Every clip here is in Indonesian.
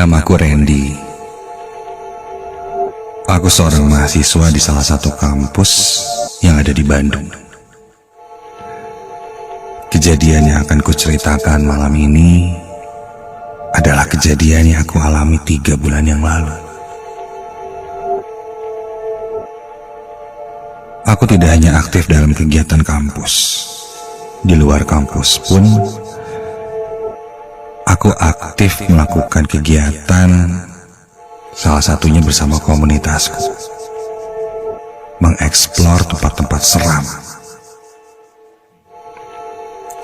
Namaku Randy. Aku seorang mahasiswa di salah satu kampus yang ada di Bandung. Kejadian yang akan kuceritakan malam ini adalah kejadian yang aku alami 3 bulan yang lalu. Aku tidak hanya aktif dalam kegiatan kampus. Di luar kampus pun, aku aktif melakukan kegiatan, salah satunya bersama komunitasku, mengeksplor tempat-tempat seram.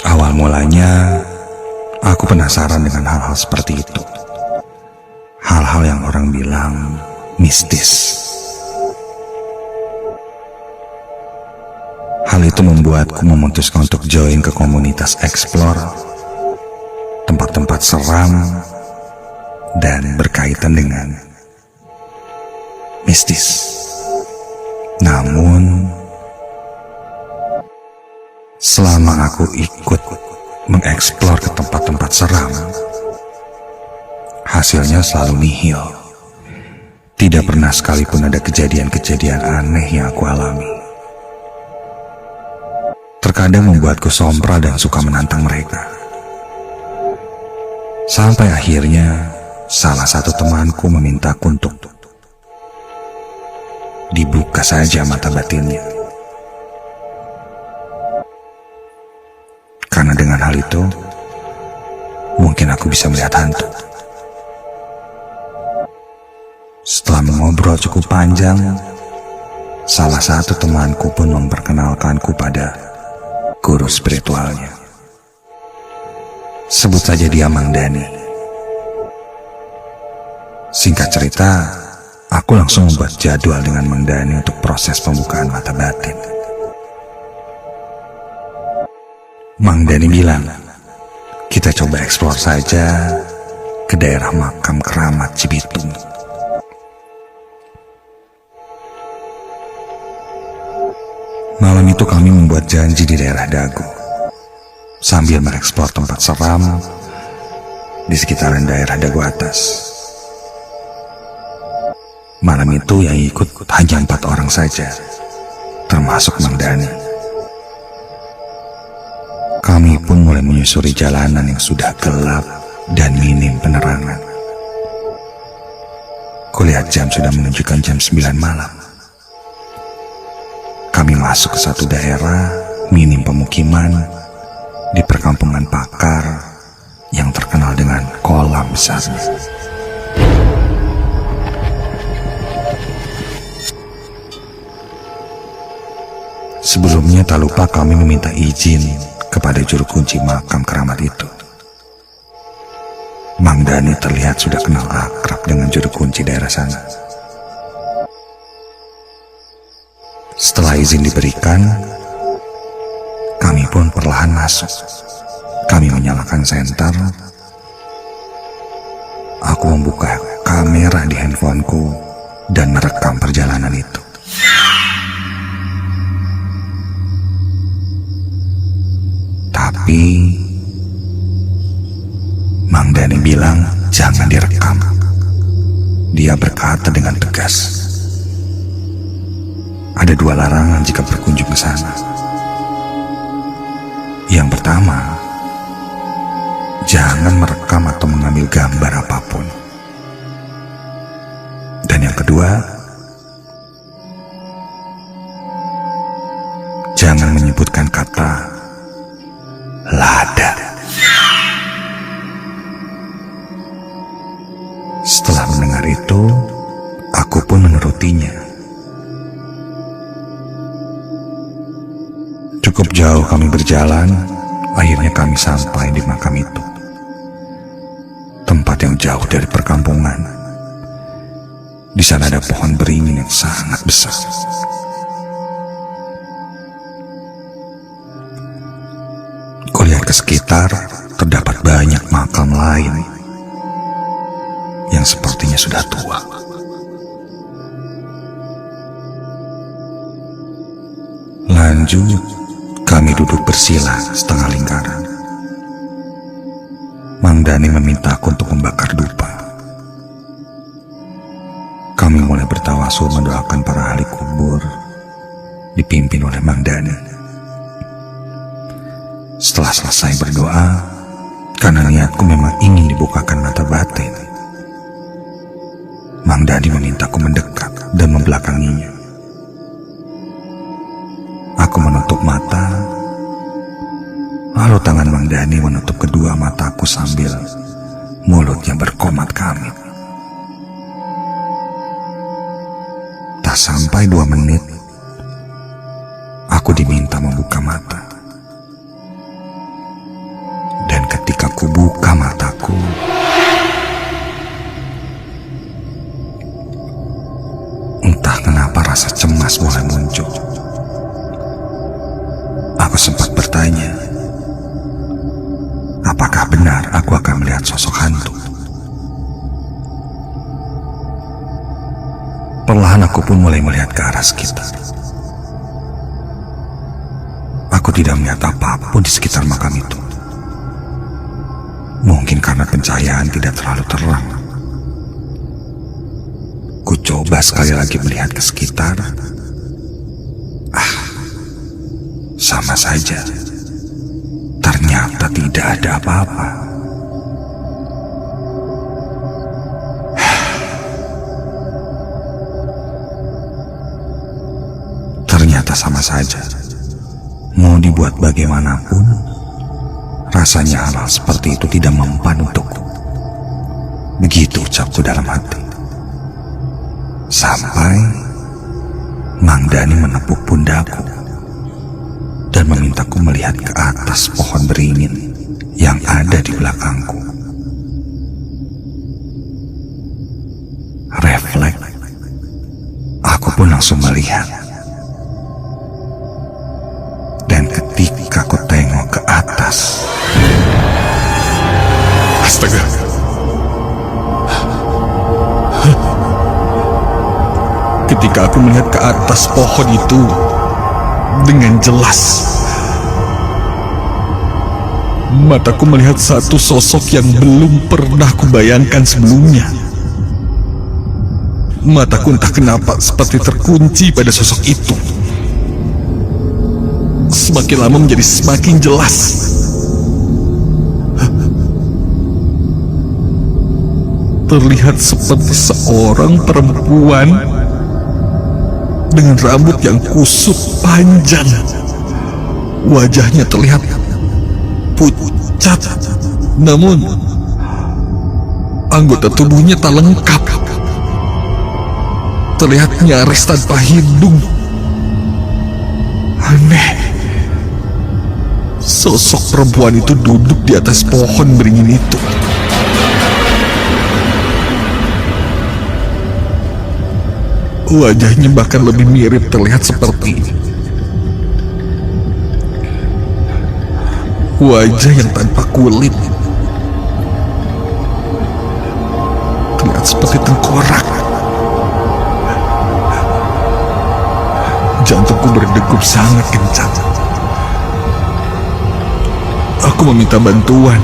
Awal mulanya, aku penasaran dengan hal-hal seperti itu. Hal-hal yang orang bilang mistis. Hal itu membuatku memutuskan untuk join ke komunitas explore tempat-tempat seram dan berkaitan dengan mistis. Namun, selama aku ikut mengeksplor ke tempat-tempat seram, hasilnya selalu nihil. Tidak pernah sekalipun ada kejadian-kejadian aneh yang aku alami. Terkadang membuatku sompral dan suka menantang mereka. Sampai akhirnya salah satu temanku memintaku untuk dibuka saja mata batinnya. Karena dengan hal itu, mungkin aku bisa melihat hantu. Setelah mengobrol cukup panjang, salah satu temanku pun memperkenalkanku pada guru spiritualnya. Sebut saja dia Mang Dani. Singkat cerita, aku langsung membuat jadwal dengan Mang Dani untuk proses pembukaan mata batin. Mang Dani bilang, kita coba eksplor saja ke daerah makam keramat Cibitung. Malam itu kami membuat janji di daerah Dago, sambil mengeksplor tempat seram di sekitaran daerah Dago atas. Malam itu yang ikut hanya 4 orang saja, termasuk Mang Dani. Kami pun mulai menyusuri jalanan yang sudah gelap dan minim penerangan. Kulihat jam sudah menunjukkan jam 9 malam. Kami masuk ke satu daerah minim pemukiman di perkampungan pakar yang terkenal dengan kolam besarnya. Sebelumnya tak lupa kami meminta izin kepada juru kunci makam keramat itu. Mang Dani terlihat sudah kenal akrab dengan juru kunci daerah sana. Setelah izin diberikan, kami pun perlahan masuk. Kami menyalakan senter. Aku membuka kamera di handphoneku dan merekam perjalanan itu. Tapi Mang Dani bilang jangan direkam. Dia berkata dengan tegas, ada 2 larangan jika berkunjung ke sana. Yang pertama, jangan merekam atau mengambil gambar apapun. Dan yang kedua, jangan menyebutkan kata lada. Setelah mendengar itu, aku pun menurutinya. Cukup jauh kami berjalan, akhirnya kami sampai di makam itu. Tempat yang jauh dari perkampungan. Di sana ada pohon beringin yang sangat besar. Kulihat ke sekitar, terdapat banyak makam lain yang sepertinya sudah tua. Lanjut, kami duduk bersila setengah lingkaran. Mang Dani memintaku untuk membakar dupa. mulai bertawasul mendoakan para ahli kubur dipimpin oleh Mang Dani. Setelah selesai berdoa, karena niatku memang ingin dibukakan mata batin, Mang Dani memintaku mendekat dan membelakanginya. Aku menutup mata, lalu tangan Mang Dani menutup kedua mataku sambil mulutnya berkomat kamit. Tak sampai 2 menit, aku diminta membuka mata. Dan ketika ku buka mataku, entah kenapa rasa cemas mulai muncul. Aku sempat bertanya, apakah benar aku akan melihat sosok hantu? Perlahan aku pun mulai melihat ke arah sekitar. Aku tidak melihat apapun di sekitar makam itu. Mungkin karena pencahayaan tidak terlalu terang. Ku coba sekali lagi melihat ke sekitar. Sama saja. Ternyata tidak ada apa-apa. Ternyata sama saja. Mau dibuat bagaimanapun, rasanya hal seperti itu tidak mempan untukku. Begitu ucapku dalam hati. Sampai Mang Dani menepuk pundakku dan memintaku melihat ke atas pohon beringin yang ada di belakangku. Refleks, aku pun langsung melihat. Dan ketika aku tengok ke atas, astaga, ketika aku melihat ke atas pohon itu dengan jelas, mataku melihat satu sosok yang belum pernah kubayangkan sebelumnya. Mataku entah kenapa seperti terkunci pada sosok itu. Semakin lama menjadi semakin jelas. Terlihat seperti seorang perempuan dengan rambut yang kusut panjang. Wajahnya terlihat pucat, namun anggota tubuhnya tak lengkap. Terlihat nyaris tanpa hidung. Aneh. Sosok perempuan itu duduk di atas pohon beringin itu. Wajahnya bahkan lebih mirip terlihat seperti wajah yang tanpa kulit. Terlihat seperti tengkorak. Jantungku berdegup sangat kencang. Aku meminta bantuan.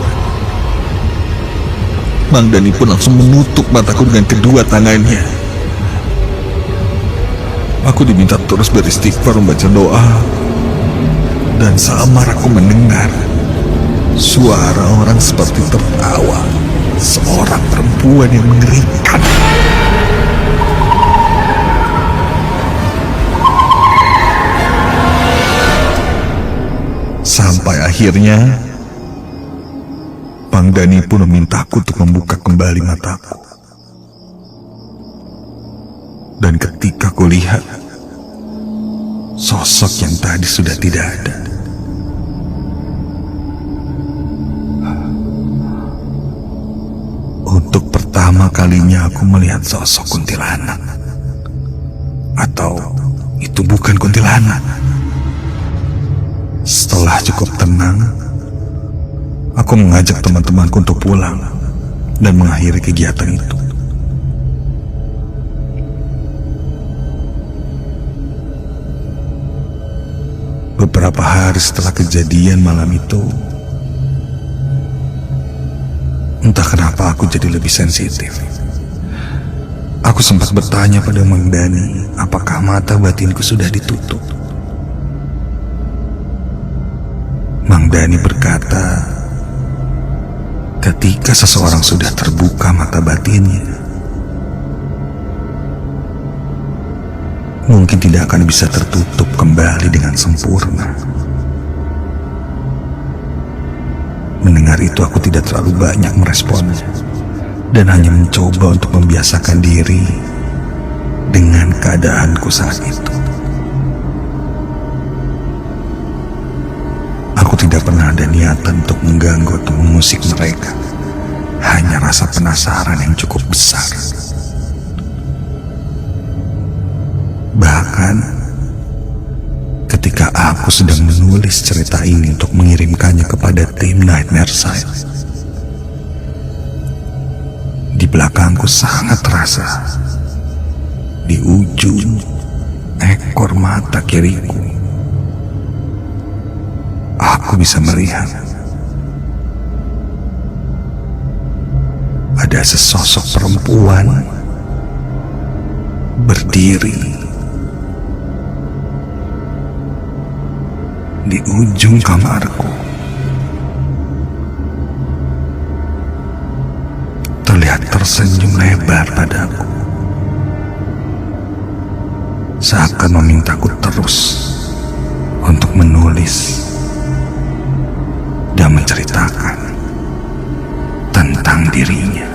Mang Dani pun langsung menutup mataku dengan kedua tangannya. Aku diminta terus beristighfar membaca doa. Dan samar aku mendengar suara orang seperti tertawa. Seorang perempuan yang mengerikan. Sampai akhirnya Mang Dani pun memintaku untuk membuka kembali mataku. Dan ketika kulihat, sosok yang tadi sudah tidak ada. Untuk pertama kalinya aku melihat sosok kuntilanak. Atau itu bukan kuntilanak. Setelah cukup tenang, aku mengajak teman-temanku untuk pulang dan mengakhiri kegiatan itu. Beberapa hari setelah kejadian malam itu, entah kenapa aku jadi lebih sensitif. Aku sempat bertanya pada Mang Dani, apakah mata batinku sudah ditutup. Mang Dani berkata, ketika seseorang sudah terbuka mata batinnya, mungkin tidak akan bisa tertutup kembali dengan sempurna. Mendengar itu aku tidak terlalu banyak meresponnya, dan hanya mencoba untuk membiasakan diri dengan keadaanku saat itu. Aku tidak pernah ada niatan untuk mengganggu atau mengusik mereka, hanya rasa penasaran yang cukup besar. Bahkan ketika aku sedang menulis cerita ini untuk mengirimkannya kepada tim Nightmare Side, di belakangku sangat terasa, di ujung ekor mata kiriku, aku bisa melihat ada sesosok perempuan berdiri di ujung kamarku. Terlihat tersenyum lebar padaku, seakan memintaku terus untuk menulis dan menceritakan tentang dirinya.